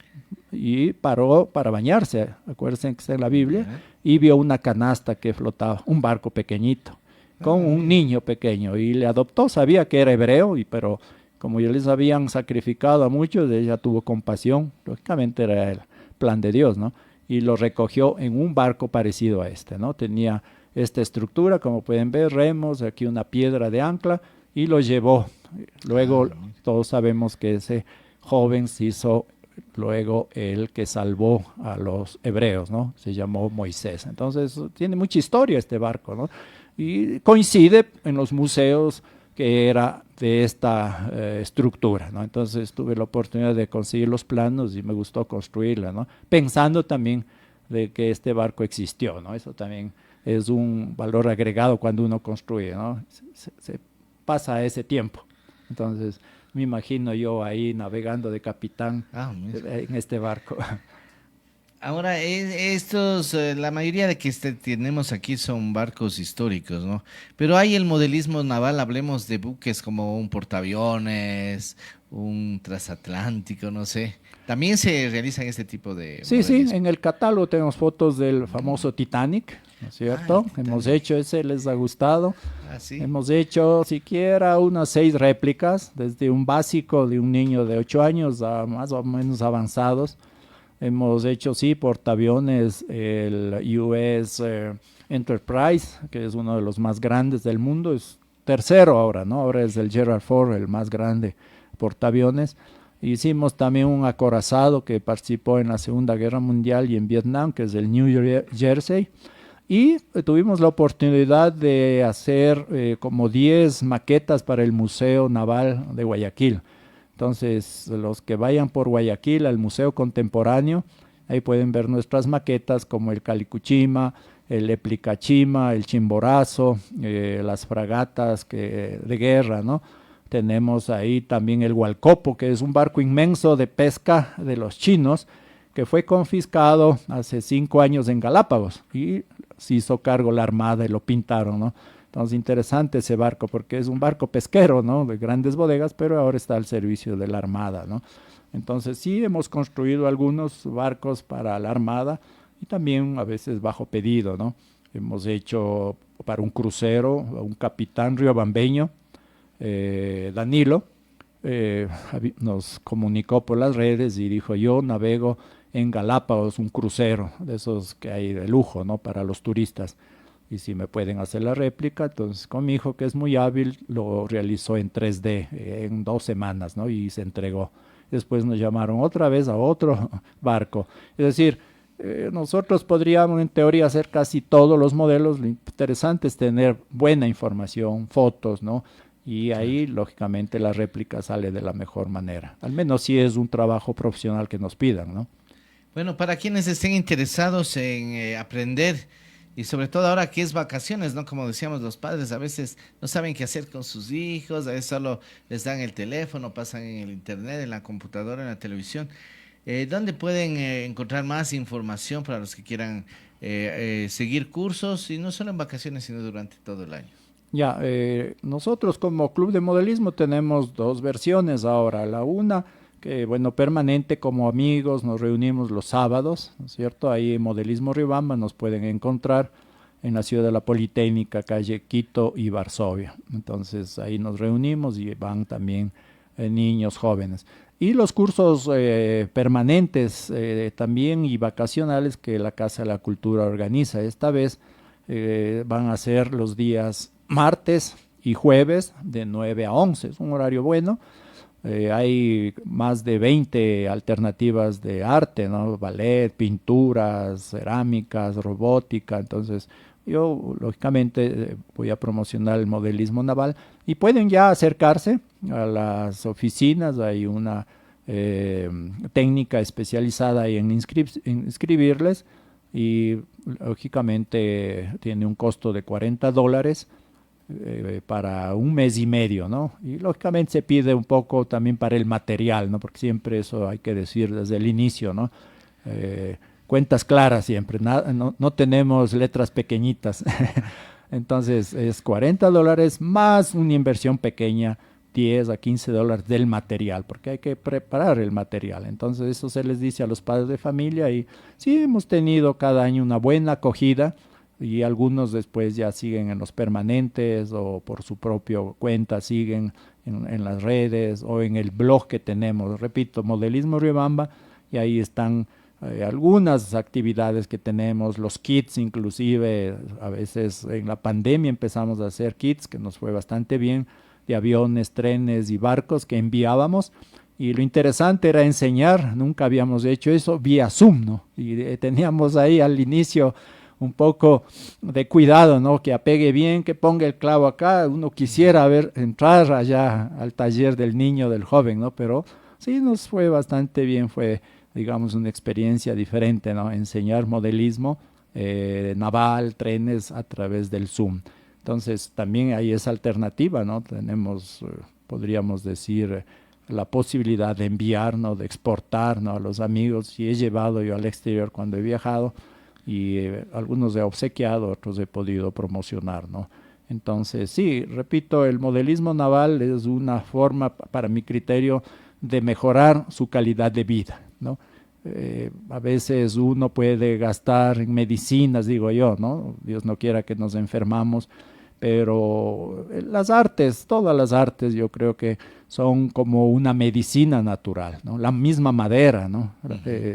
S2: y paró para bañarse, acuérdense que está en la Biblia,
S1: Ya.
S2: y vio una canasta que flotaba, un barco pequeñito, con
S1: Ah,
S2: un
S1: mira.
S2: niño pequeño, y le adoptó, sabía que era hebreo, pero como ya les habían sacrificado a muchos, ella tuvo compasión, lógicamente era el plan de Dios, ¿no? Y lo recogió en un barco parecido a este, ¿no? Tenía esta estructura, como pueden ver, remos, aquí una piedra de ancla, y lo llevó.
S1: Ah,
S2: Luego
S1: mira.
S2: todos sabemos que ese joven se hizo luego el que salvó a los hebreos, ¿no? Se llamó Moisés. Entonces tiene mucha historia este barco, ¿no? Y coincide en los museos que era de esta estructura, ¿no? Entonces tuve la oportunidad de conseguir los planos y me gustó construirla, ¿no? Pensando también de que este barco existió, ¿no? Eso también es un valor agregado cuando uno construye, ¿no? Se pasa ese tiempo. Entonces, me imagino yo ahí navegando de capitán
S1: Ah, mira.
S2: en este barco.
S1: Ahora, estos, la mayoría de que tenemos aquí son barcos históricos, ¿no? Pero hay el modelismo naval, hablemos de buques como un portaaviones, un transatlántico, no sé. También se realizan este tipo de
S2: Sí, sí,
S1: modelismo.
S2: en el catálogo tenemos fotos del famoso Titanic, ¿no es
S1: Ah, el
S2: cierto? Hemos
S1: Titanic.
S2: hecho ese, les ha gustado.
S1: Ah, sí.
S2: Hemos hecho siquiera unas 6 réplicas, desde un básico de un niño de 8 años a más o menos avanzados. Hemos hecho, sí, portaaviones, el US Enterprise, que es uno de los más grandes del mundo, es tercero ahora, ¿no? Ahora es el Gerald Ford, el más grande portaaviones. Hicimos también un acorazado que participó en la Segunda Guerra Mundial y en Vietnam, que es el New Jersey. Y tuvimos la oportunidad de hacer como 10 maquetas para el Museo Naval de Guayaquil. Entonces, los que vayan por Guayaquil al Museo Contemporáneo, ahí pueden ver nuestras maquetas como el Calicuchima, el Eplicachima, el Chimborazo, las fragatas de guerra, ¿no? Tenemos ahí también el Hualcopo, que es un barco inmenso de pesca de los chinos, que fue confiscado hace 5 años en Galápagos y se hizo cargo la Armada y lo pintaron, ¿no? Entonces, interesante ese barco porque es un barco pesquero, ¿no? De grandes bodegas, pero ahora está al servicio de la Armada, ¿no? Entonces, sí, hemos construido algunos barcos para la Armada y también a veces bajo pedido, ¿no? Hemos hecho para un crucero, un capitán riobambeño, Danilo, nos comunicó por las redes y dijo, yo navego en Galápagos, un crucero de esos que hay de lujo, ¿no? Para los turistas. Y si me pueden hacer la réplica, entonces con mi hijo que es muy hábil, lo realizó en 3D en 2 semanas, ¿no? Y se entregó. Después nos llamaron otra vez a otro barco. Es decir, Nosotros podríamos en teoría hacer casi todos los modelos. Lo interesante es tener buena información, fotos, ¿no? Y ahí, lógicamente, la réplica sale de la mejor manera. Al menos si es un trabajo profesional que nos pidan, ¿no?
S1: Bueno, para quienes estén interesados en aprender y sobre todo ahora que es vacaciones, ¿no? Como decíamos, los padres a veces no saben qué hacer con sus hijos, a veces solo les dan el teléfono, pasan en el internet, en la computadora, en la televisión. ¿Dónde pueden encontrar más información para los que quieran seguir cursos y no solo en vacaciones, sino durante todo el año?
S2: Ya, nosotros como Club de Modelismo tenemos dos versiones ahora. La una, que bueno, permanente como amigos, nos reunimos los sábados, ¿no es cierto? Ahí en Modelismo Riobamba nos pueden encontrar en la ciudad de la Politécnica, calle Quito y Varsovia. Entonces ahí nos reunimos y van también niños jóvenes. Y los cursos permanentes también y vacacionales que la Casa de la Cultura organiza. Esta vez van a ser los días martes y jueves de 9 a 11. Es un horario bueno. Hay más de 20 alternativas de arte, ¿no? Ballet, pinturas, cerámicas, robótica. Entonces, yo lógicamente voy a promocionar el modelismo naval y pueden ya acercarse a las oficinas. Hay una técnica especializada en inscribirles y lógicamente tiene un costo de $40 para un mes y medio, ¿no? Y lógicamente se pide un poco también para el material, ¿no? Porque siempre eso hay que decir desde el inicio, ¿no? Cuentas claras siempre, no tenemos letras pequeñitas. Entonces es $40 más una inversión pequeña, $10 a $15 del material, porque hay que preparar el material. Entonces eso se les dice a los padres de familia y sí hemos tenido cada año una buena acogida y algunos después ya siguen en los permanentes o por su propia cuenta siguen en las redes o en el blog que tenemos, repito, Modelismo Riobamba, y ahí están algunas actividades que tenemos, los kits inclusive, a veces en la pandemia empezamos a hacer kits que nos fue bastante bien, de aviones, trenes y barcos que enviábamos, y lo interesante era enseñar, nunca habíamos hecho eso vía Zoom, ¿no? Y teníamos ahí al inicio un poco de cuidado, ¿no? Que apegue bien, que ponga el clavo acá. Uno quisiera ver entrar allá al taller del niño, del joven, ¿no? Pero sí nos fue bastante bien, fue, digamos, una experiencia diferente, ¿no? Enseñar modelismo naval, trenes a través del Zoom. Entonces también hay esa alternativa, ¿no? Tenemos, podríamos decir, la posibilidad de enviar, ¿no? De exportar, ¿no? A los amigos, y he llevado yo al exterior cuando he viajado, y algunos he obsequiado, otros he podido promocionar, ¿no? Entonces, sí, repito, el modelismo naval es una forma, para mi criterio, de mejorar su calidad de vida, ¿no? A veces uno puede gastar en medicinas, digo yo, ¿no? Dios no quiera que nos enfermamos, pero las artes, todas las artes, yo creo que son como una medicina natural, ¿no? La misma madera, ¿no?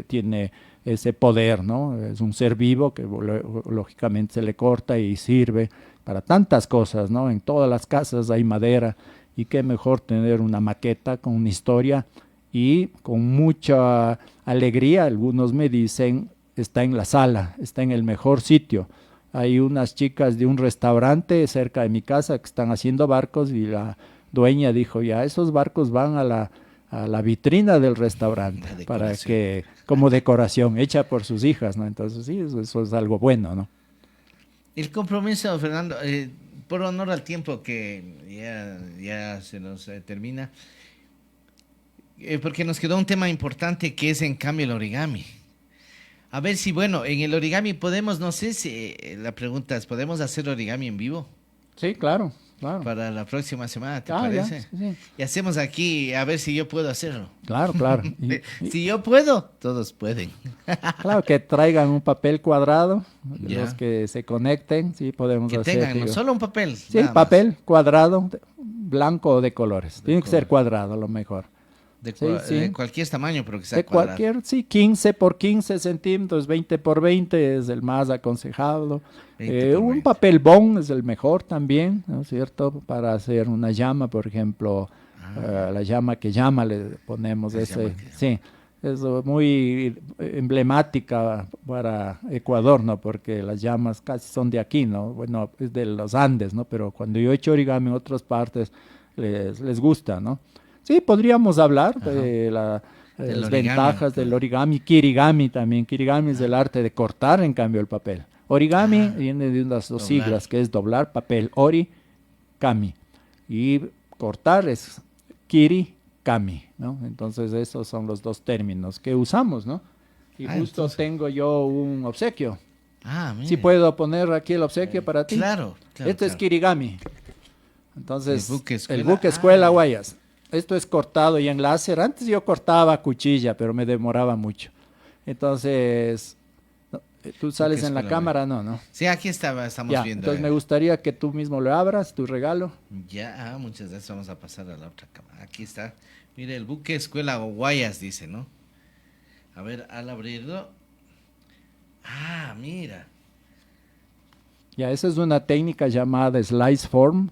S2: Tiene ese poder, ¿no? Es un ser vivo que lógicamente se le corta y sirve para tantas cosas, ¿no? En todas las casas hay madera y qué mejor tener una maqueta con una historia y con mucha alegría. Algunos me dicen, está en la sala, está en el mejor sitio. Hay unas chicas de un restaurante cerca de mi casa que están haciendo barcos y la dueña dijo, ya esos barcos van a la vitrina del restaurante para que, como decoración, hecha por sus hijas, ¿no? Entonces sí, eso es algo bueno, ¿no?
S1: El compromiso, Fernando, por honor al tiempo que ya se nos termina, porque nos quedó un tema importante que es en cambio el origami. A ver si, bueno, en el origami podemos, no sé si la pregunta es, ¿podemos hacer origami en vivo?
S2: Sí, claro, claro.
S1: Para la próxima semana, ¿te parece?
S2: Ya, sí.
S1: Y hacemos aquí, a ver si yo puedo hacerlo.
S2: Claro, claro.
S1: Si yo puedo, todos pueden.
S2: Claro, que traigan un papel cuadrado, los que se conecten, sí, podemos hacer.
S1: Que tengan, no solo un papel.
S2: Sí, papel cuadrado, blanco o de colores. Tiene que ser cuadrado, lo mejor.
S1: De cualquier tamaño, pero que sea cuadrado.
S2: Cualquier, sí, 15 por 15 centímetros, 20 por 20 es el más aconsejado. Un papel bond es el mejor también, ¿no es cierto? Para hacer una llama, por ejemplo, la llama que llama, le ponemos ese. Sí, es muy emblemática para Ecuador, ¿no? Porque las llamas casi son de aquí, ¿no? Bueno, es de los Andes, ¿no? Pero cuando yo he hecho origami en otras partes, les gusta, ¿no? Sí, podríamos hablar
S1: Ajá.
S2: de
S1: Del
S2: las
S1: origami.
S2: ventajas del origami, kirigami también. Kirigami es el arte de cortar, en cambio, el papel. Origami
S1: Ah,
S2: viene de unas dos
S1: doblar.
S2: siglas, que es doblar papel, ori, kami. Y cortar es kiri, kami, ¿no? Entonces esos son los dos términos que usamos, ¿no? Y
S1: Ah,
S2: justo
S1: entonces.
S2: tengo yo un obsequio. Sí
S1: Mire.
S2: puedo poner aquí el obsequio para ti.
S1: Claro, claro,
S2: Este es
S1: claro.
S2: kirigami.
S1: El
S2: Entonces,
S1: buque
S2: el
S1: escuela.
S2: buque escuela Guayas. Esto es cortado y en láser. Antes yo cortaba a cuchilla, pero me demoraba mucho. Entonces, tú
S1: Buque
S2: sales en la
S1: escuela, güey.
S2: cámara, no, ¿no?
S1: Sí, aquí estamos
S2: Ya,
S1: viendo.
S2: entonces me gustaría que tú mismo lo abras, tu regalo.
S1: Ya, muchas gracias. Vamos a pasar a la otra cámara. Aquí está. Mire, el buque escuela Guayas dice, ¿no? A ver, al abrirlo. Mira.
S2: Ya, esa es una técnica llamada slice form.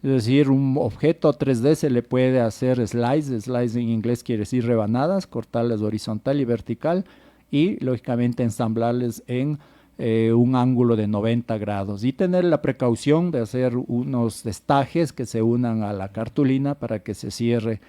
S2: Es decir, un objeto 3D se le puede hacer slice. Slice en inglés quiere decir rebanadas, cortarlas horizontal y vertical y lógicamente ensamblarles en un ángulo de 90 grados y tener la precaución de hacer unos destajes que se unan a la cartulina para que se cierre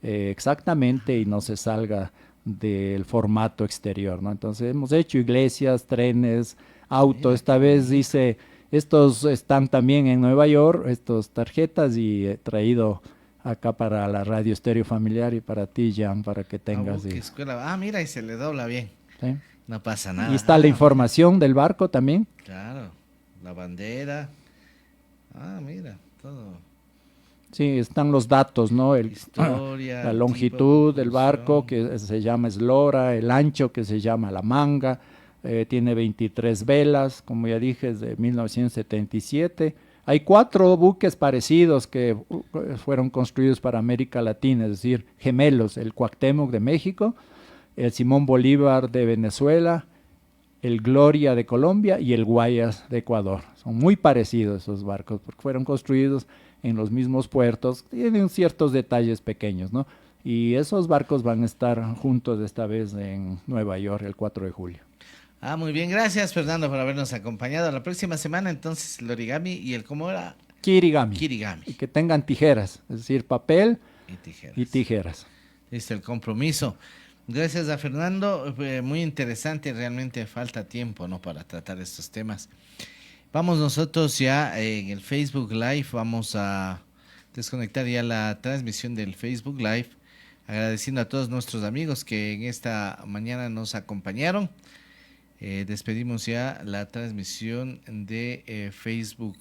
S2: exactamente y no se salga del formato exterior, ¿no? Entonces hemos hecho iglesias, trenes, autos.
S1: Mira, qué
S2: Esta vez
S1: bonito.
S2: dice, estos están también en Nueva York, estas tarjetas, y he traído acá para la radio estéreo familiar y para ti, Jan, para que tengas.
S1: Buque escuela. Mira, y se le dobla bien.
S2: ¿Sí?
S1: No pasa
S2: Y está
S1: nada.
S2: la
S1: Mira.
S2: información del barco también.
S1: Claro. La bandera. Mira, todo.
S2: Sí, están los datos, ¿no?
S1: Historia,
S2: La
S1: el tipo,
S2: longitud del barco,
S1: propulsión.
S2: que se llama eslora, el ancho, que se llama la manga, tiene 23 velas, como ya dije, es de 1977. Hay 4 buques parecidos que fueron construidos para América Latina, es decir, gemelos, el Cuauhtémoc de México, el Simón Bolívar de Venezuela, el Gloria de Colombia y el Guayas de Ecuador. Son muy parecidos esos barcos porque fueron construidos en los mismos puertos, tienen ciertos detalles pequeños, ¿no? Y esos barcos van a estar juntos esta vez en Nueva York el 4 de julio.
S1: Muy bien. Gracias, Fernando, por habernos acompañado. La próxima semana, entonces, el origami y el, ¿cómo era?
S2: Kirigami.
S1: Kirigami
S2: Y que tengan tijeras, es decir, papel
S1: y
S2: y
S1: tijeras.
S2: tijeras.
S1: Listo, el compromiso. Gracias a Fernando. Muy interesante. Realmente falta tiempo, ¿no? Para tratar estos temas. Vamos nosotros ya en el Facebook Live. Vamos a desconectar ya la transmisión del Facebook Live. Agradeciendo a todos nuestros amigos que en esta mañana nos acompañaron. Despedimos ya la transmisión de Facebook